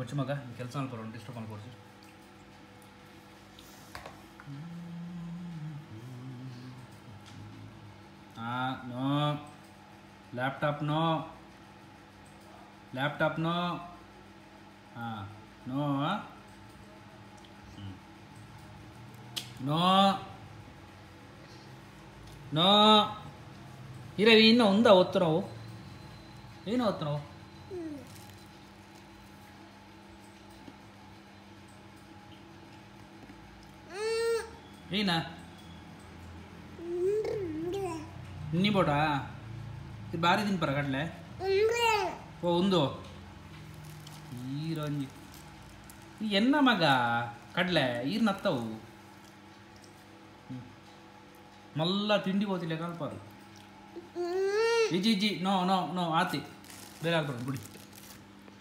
వచ్చి మగ ಕೆಲಸ ಮಾಡ್ಕೊಡು ಡಿಸ್ಟರ್ಬ್ ಮಾಡ್ಕೊಡ್ಸಿ no laptop no no no no ಇರವಿ ಇನ್ನೂ ఉందా ಓದ್తున్నాವು ಏನು ಓದ್తున్నాವು ಏನ నీ బోటా ఇది భారీ తినిపరా కట్లే ఓ ఉందో ఈరోజు ఎన్న మగ కడ్లే ఈరు నత్తవు మళ్ళా తిండి పోతిలే కలపారు ఇజి నో నో నో ఆతి ಬೇರೆ ಆಗ್ಬಿಡು ಬಿಡಿ